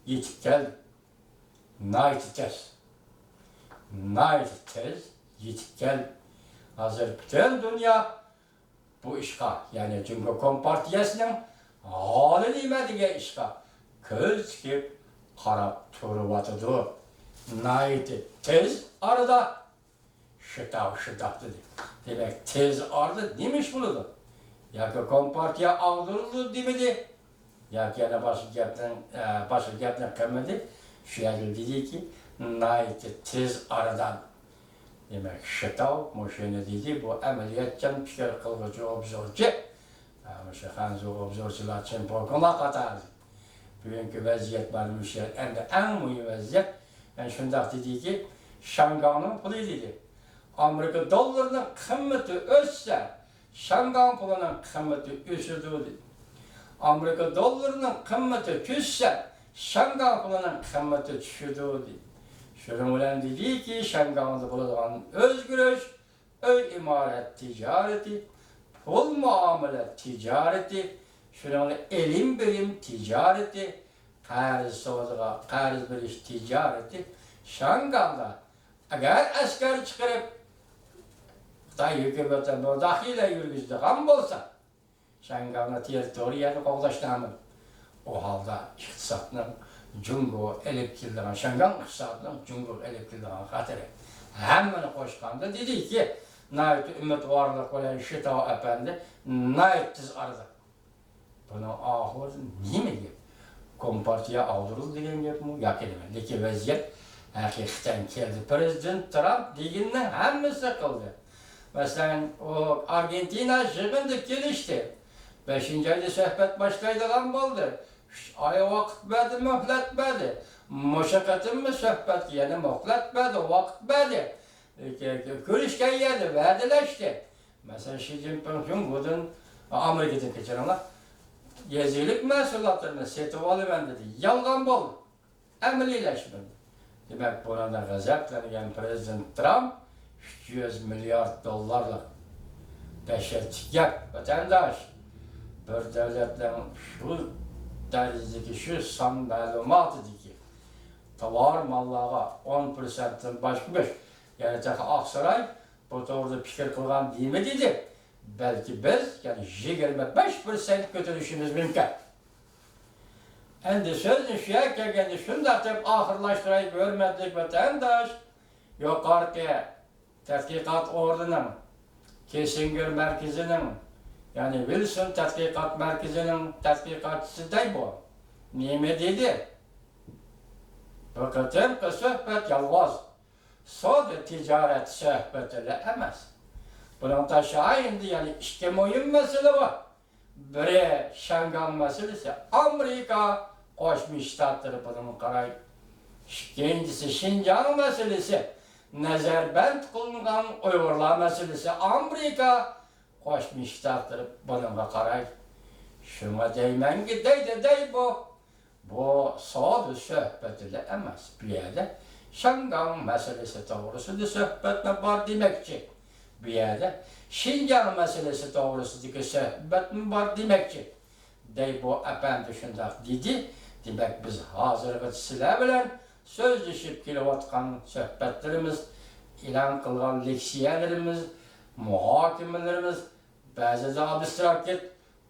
yetip geldi. Nayt tez yetip geldi. Hazır bütün dünya bu işga, yani Cumhuriyet Kompartiyasının hali nimediği işga köz dikip karap turuvatıdı. Nayt tez arada şıtak dedi. Demek tez arada demiş buludu. Ya ki Kompartiya aldırıldı demedi. Ya ki yana başka gepten kemmedi. Şu yerde dedi ki nayt tez aradan. Demek şıtav, moşene dedi, bu ameliyatçan fikir kılgıcı obzorcu. Şu hangi obzorcular için korkuna katardı. Bugünkü vaziyet benim işler, en mühim vaziyet. Ben şundak dedi ki, Şangay'ın pulu dedi. Amerika dolarının kıymeti ötse, Şangay pulunun kıymeti ösüdü dedi. Amerika dolarının kıymeti düşse, Şangay pulunun kıymeti düşüdü dedi. Şunun bilen dedi ki, Şangay'da bulunduğun özgürlük, imaret ticareti, pul muamele ticareti, şunun elim bilim ticareti, qarz beriş ticareti, Şangay'da eğer asker çıkarıp Xitay hükümeti müdahale yürgüzdüğün bolsa, Şangay'da teritoriyani qoğdaşlanır. O halda iqtisatının Cumhur elektriliğin, Şangay iqtisatının Cumhur elektriliğin xatiri. Hemmini qoşqanda dedi ki, nayt ümmet varlık olan Şıtav efendi, nayt tiz arada. Bunu ahır nime gibi? Kompartiya aldırıl degen gep mi? Yak edemem. Leki vaziyet hakikaten keldi. Prezident Trump degenin hemmisi kıldı. Mesela o Argentina jığındı gelişti. 5. ayda sohbet başlaydıgan boldu. Aya vaqt verdi, mühlet verdi. Muşakatin mi sohbet yani mühlet verdi, vaqt verdi. Görüşken yedi, verdileşti. Mesela Xi Jinping bugün Amerika'dan geçirenler yezilik mesulatlarını setip alıven dedi. Yalgan bol, emelileşmedi. Demek buna da gazaplanıyan Prezident Trump 300 milyar dolarlık beşerçik vatandaş bir devletten şu derizdeki şu san malumatı ki tavar mallara 10%'ın başka bir gelecek Aksaray bu doğruda fikir kılgan değil mi dedi. Belki biz yani 25% götürüşümüz mümkün. Endi sözün şuya kelgende şundak dep ahırlaştırayıp görmedik vatandaş yukarıki tədqiqat ordunun, Kissinger merkezinin, yani Wilson tədqiqat merkezinin tədqiqatçısı day bu. Nime dedi? Bu kadar söhbet yalvaz. Sadece ticaret söhbetiyle emez. Bunun taşağı indi yani işte mühim mesele var. Biri Şangay meselesi, Amerika Koşmuş Ştatları bunun karay. İkincisi Şincan meselesi, Nazarbend kılınan Uygurlar meselesi, Amerika Koşmuş Ştatları bunun karay. Şuna deymen ki dey bu. Bu sadece söhbetiyle emez. Bir yerde Şangay meselesi doğrusu söhbetle var demekçi. Bir yerde Şincan meselesi doğrusu söhbet mi var demekçi. Dey bu efendi şundak dedi. Demek biz hazırlığı sizler bilen sözleşip kilovatkan söhbetlerimiz, ilan kılgan leksiyelerimiz, muhakemelerimiz, bazı da abstrakt,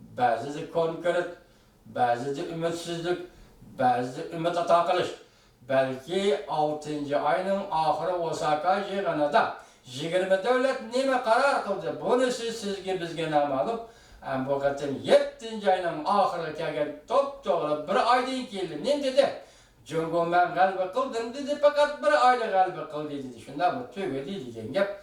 bazı da konkret, bazı da ümitsizlik, bazı da ümit ata kılış. Belki 6. ayının ahırı Osaka yığınında 20 devlet nime karar kıldı. Bunu sizge bizge namalıp, bu kadın 7. ayının ahırı kelgen top doğru bir aydan keldi. Ne dedi? Cumhur ben galiba kıldım dedi, fakat bir ayda galiba kıldı dedi. Şunda bu tügü diyeceğim gep.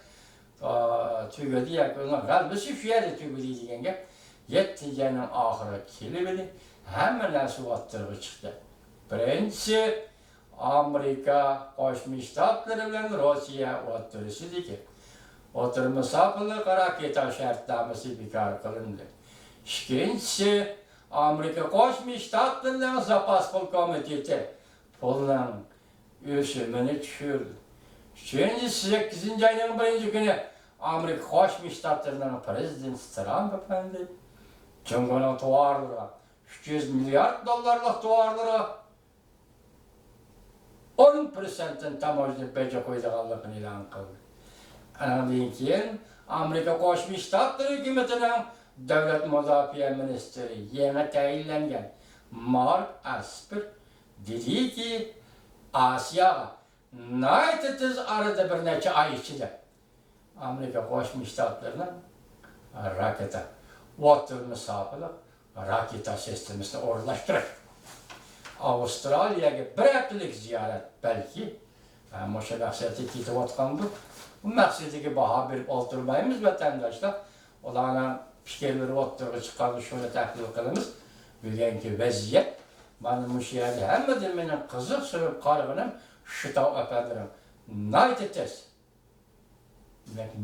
Tügü diye onun galiba şifiyeli tügü diyeceğim gep. 7. ayının ahırı kelibili. Hemen su attırgı çıktı. Birincisi Amerika Koşmuş Ştatları bilen Rusya oturuşu ki oturma sapılı raketa şartnaması bekar kılındı. İkincisi Amerika Koşmuş Ştatları'nın Zapas Pul Komiteti pulun ösümünü düşürdü. Üçüncüsü 8. ayının 1. günü Amerika Koşmuş Ştatları'nın Prezident Trump efendi Cumhur'un tuvarları 300 milyar dolarlık tuvarları 10%'in tamamını beje koyduğunu ilan kıldı. Anadın keyin Amerika Qo'shma Shtatlar hukumatining davlat mudofaa ministri yangi tayinlangan Mark Esper dediki Asiyaga nihoyatda tez arada bir necha oy ichida Amerika Qo'shma Shtatlarining raketa o'rta masofali raketa sistemasini o'rnattirdi. Avustraliyaga bir haftalik ziyorat balki o'sha maqsadga ketayotgandir. Bu maqsadiga baho berib o'tirmaymiz vatandoshlar. Ularning fikrlari o'rtaga chiqarib shuni tahlil qilamiz. Bugungi vaziyat mana shu yerda hammadan meni qiziq so'rab qolganim Shitob apandirim. Naytitis.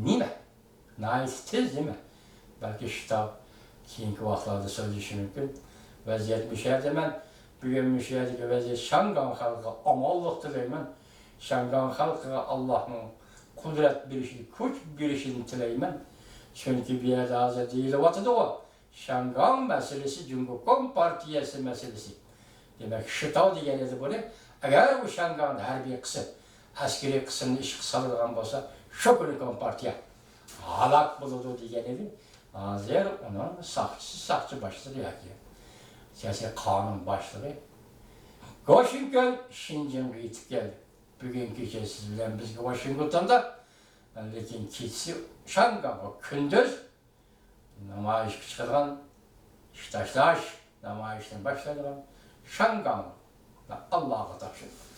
Nima? Naytitis nima? Balki Shitob keyingi vaqtlarda so'zlashi mumkin. Vaziyat bu yerda men bugun shu yerdagi vaziyat Shangan xalqiga omonlik tilayman. Shangan xalqiga Allohning qudrat berishini, kuch berishini tilayman. Chunki bu yerda hozir deyilyapti o. Shangan masalasi Cumhuriyet Partiyasi masalasi. Demak, Shitob deganida buni agar bu Shangan harbiy qism, askariy qismni ish qiladigan bo'lsa, shu kuni Kompartiya halok bo'ladi degan edi. Hozir uni saqchi boshlig'i yoki siyosiy qonun boshlig'i Washington Shinjongga yetib keldi. Bugun kecha siz bilan bizga Washingtonda, lekin kechasi Shanganga kunduz namoyish chiqargan, tashlash namoyishdan boshlagan Shangang Allah'a topşirdi.